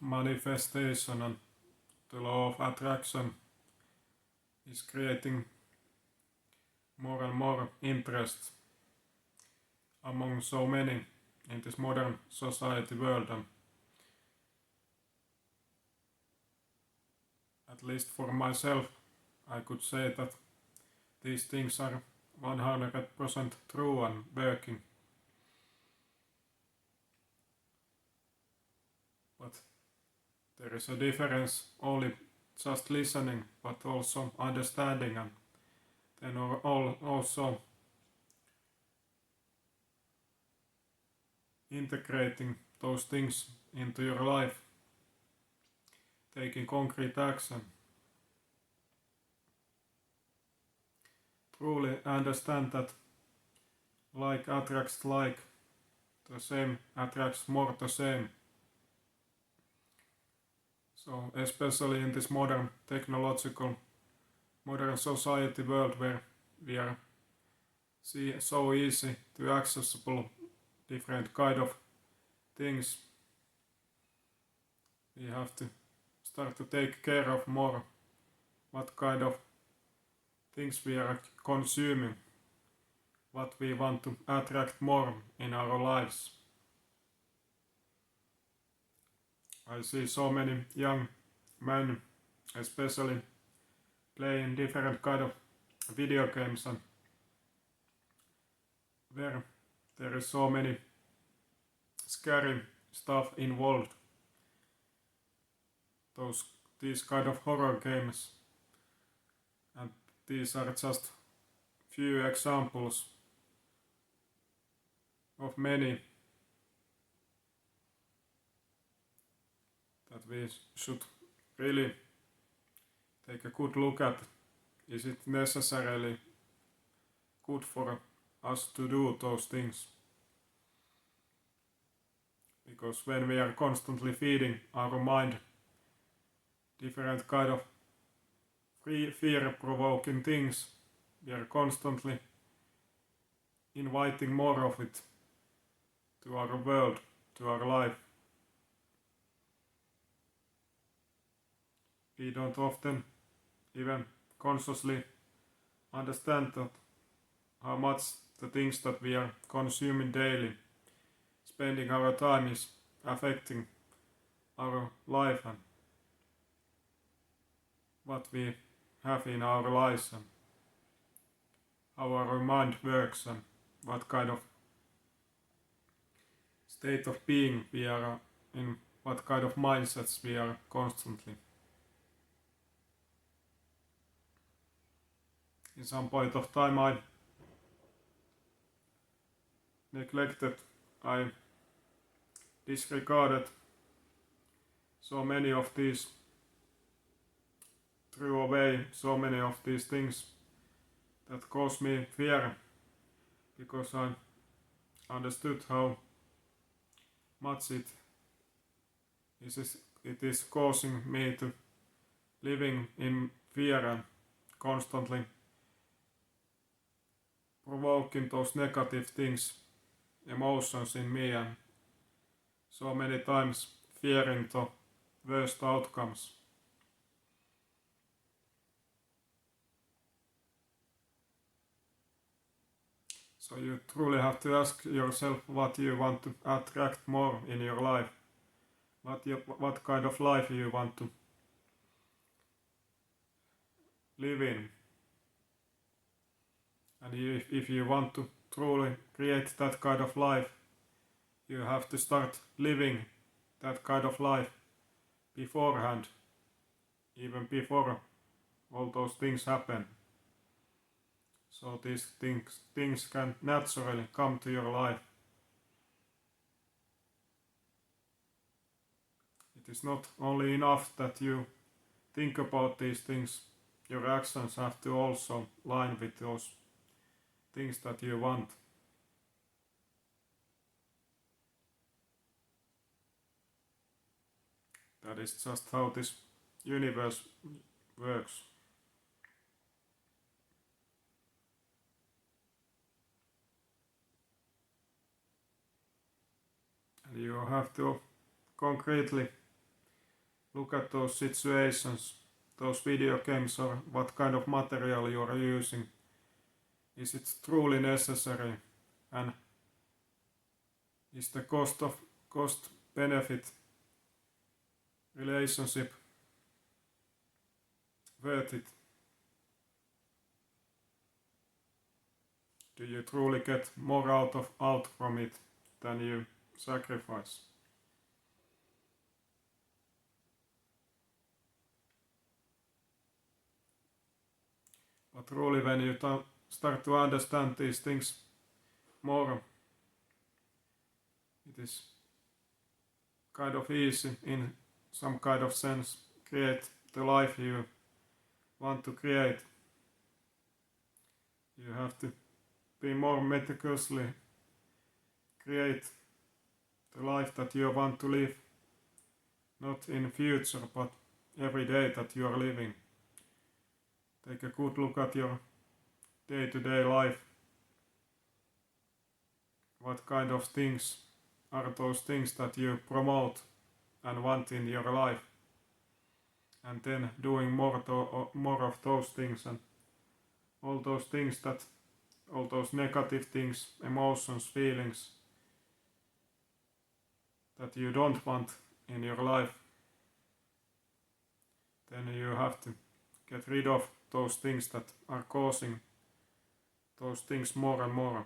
manifestation and the law of attraction is creating more and more interest among so many in this modern society world, and at least for myself I could say that these things are 100% true and working. But there is a difference only just listening, but also understanding, and then also integrating those things into your life, taking concrete action. Truly understand that like attracts like, the same attracts more the same. So especially in this modern technological, modern society world where we are so easy to accessible different kind of things, we have to start to take care of more what kind of things we are consuming, what we want to attract more in our lives. I see so many young men especially playing different kind of video games, and where there is so many scary stuff involved. These kind of horror games, and these are just few examples of many that we should really take a good look at. Is it necessarily good for us to do those things? Because when we are constantly feeding our mind different kind of fear-provoking things, we are constantly inviting more of it to our world, to our life. We don't often even consciously understand that how much the things that we are consuming daily, spending our time, is affecting our life and what we have in our lives, and how our mind works, and what kind of state of being we are in, what kind of mindsets we are constantly. In some point of time I neglected, I disregarded so many of these, threw away so many of these things that caused me fear, because I understood how much it is causing me to living in fear and constantly provoking those negative things, emotions in me, and so many times fearing the worst outcomes. So you truly have to ask yourself what you want to attract more in your life, what kind of life you want to live in. And if you want to truly create that kind of life, you have to start living that kind of life beforehand, even before all those things happen. So these things can naturally come to your life. It is not only enough that you think about these things, your actions have to also line with those things that you want. That is just how this universe works. And you have to concretely look at those situations, those video games, or what kind of material you are using. Is it truly necessary, and is the cost benefit relationship worth it? Do you truly get more out from it than you sacrifice? But truly, when you start to understand these things more, it is kind of easy in some kind of sense create the life you want to create. You have to be more meticulously create the life that you want to live, not in future but every day that you are living. Take a good look at your day-to-day life. What kind of things are those things that you promote and want in your life, and then doing more of those things, and all those negative things, emotions, feelings that you don't want in your life, then you have to get rid of those things that are causing those things more and more.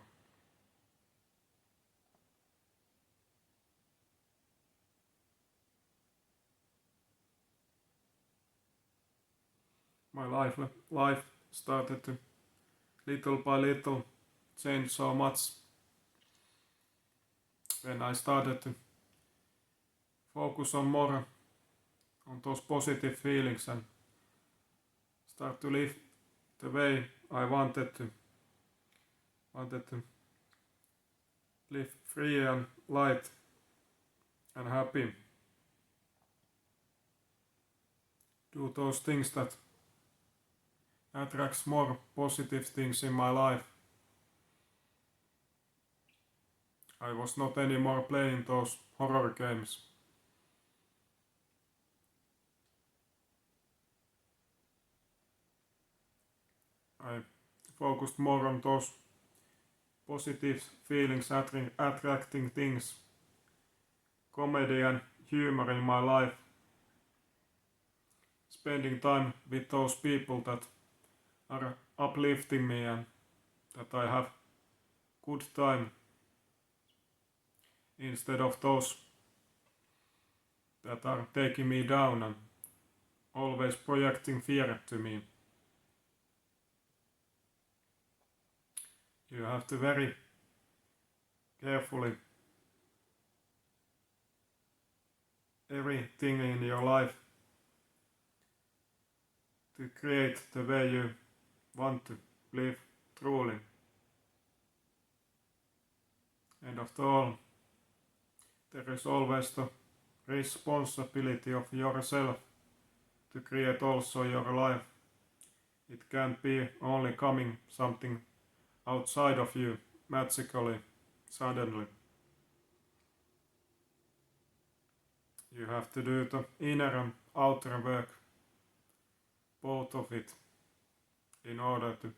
My life started to little by little change so much when I started to focus on more on those positive feelings and start to live the way I wanted to live free and light and happy. Do those things that attracts more positive things in my life. I was not anymore playing those horror games. I focused more on those positive feelings, attracting things, comedy and humor in my life, spending time with those people that are uplifting me and that I have good time, instead of those that are taking me down and always projecting fear to me. You have to very carefully everything in your life to create the way you want to live truly. And after all, there is always the responsibility of yourself to create also your life. It can't be only coming something outside of you magically, suddenly. You have to do the inner and outer work, both of it, in order to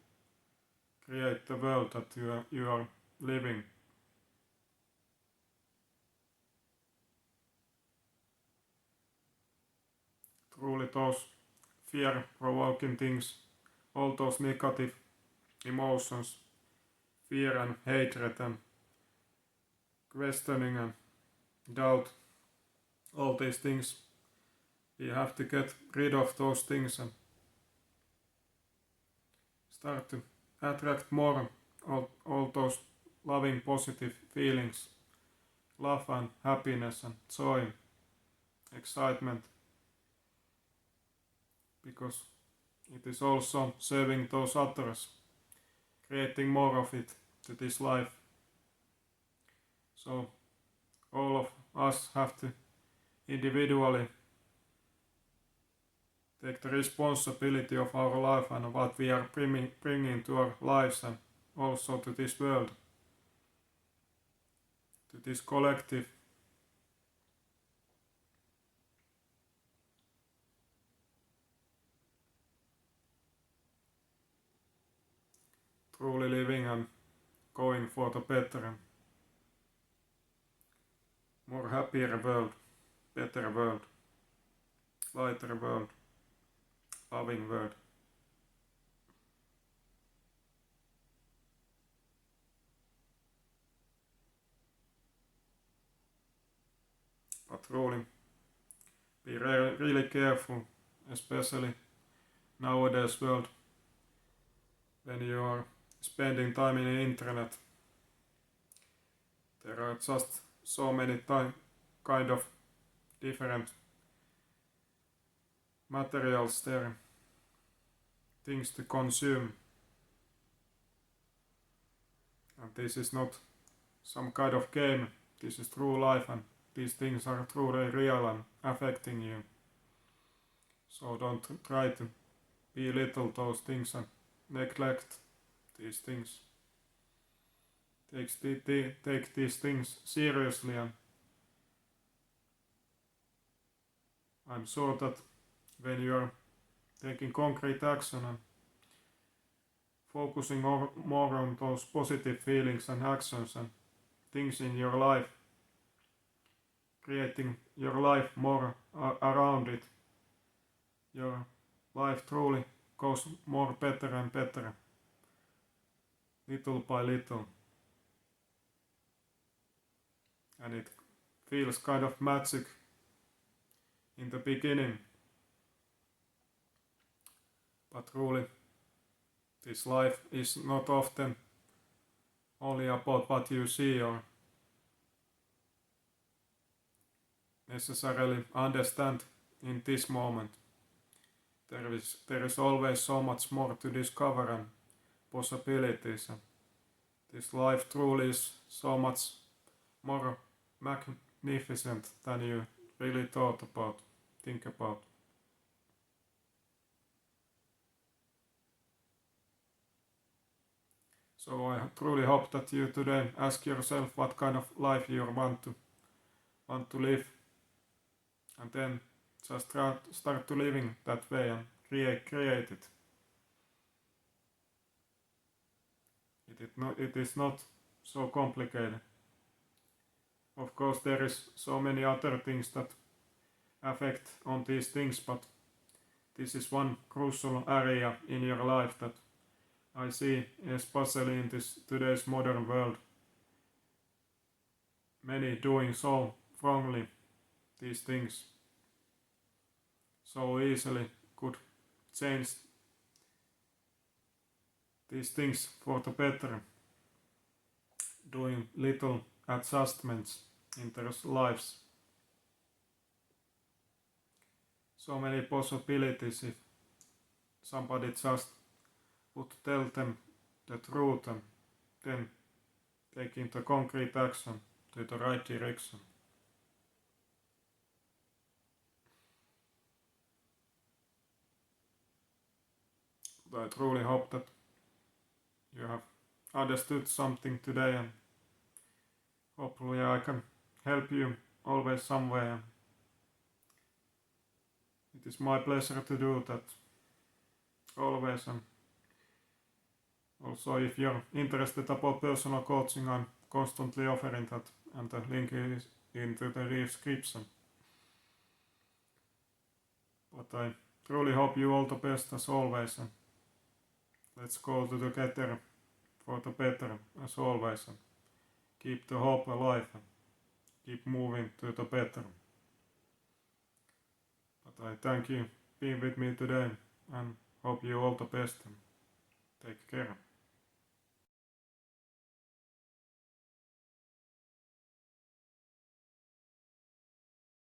create the world that you are living. Truly those fear-provoking things, all those negative emotions, fear and hatred and questioning and doubt, all these things, we have to get rid of those things and start to attract more all those loving positive feelings, love and happiness and joy, excitement, because it is also serving those others, creating more of it to this life. So all of us have to individually take the responsibility of our life and what we are bringing to our lives and also to this world, to this collective. truly living and going for the better and more happier world, better world, lighter world, loving world. But truly, be really careful, especially nowadays world, when you are spending time in the internet. There are just so many kind of different materials there, things to consume. And this is not some kind of game, this is true life and these things are truly real and affecting you. So don't try to belittle those things and neglect these things. Take these things seriously, and I'm sure that when you are taking concrete action and focusing more on those positive feelings and actions and things in your life, creating your life more around it, your life truly goes more better and better, little by little. And it feels kind of magic in the beginning. But truly, this life is not often only about what you see or necessarily understand in this moment. There is always so much more to discover and possibilities, and this life truly is so much more magnificent than you really think about. So I truly hope that you today ask yourself what kind of life you want to live, and then just start to living that way and create it. It is not so complicated. Of course, there is so many other things that affect on these things, but this is one crucial area in your life that I see, especially in this today's modern world. Many doing so wrongly these things, so easily could change these things for the better, doing little adjustments in their lives. So many possibilities if somebody just would tell them the truth and then taking the concrete action to the right direction. But I truly hope that you have understood something today, and hopefully I can help you always somewhere. It is my pleasure to do that always, and also if you're interested about personal coaching, I'm constantly offering that, and the link is into the description. But I truly hope you all the best as always, and let's go together for the better as always, and keep the hope alive and keep moving to the better. But I thank you being with me today and hope you all the best and take care.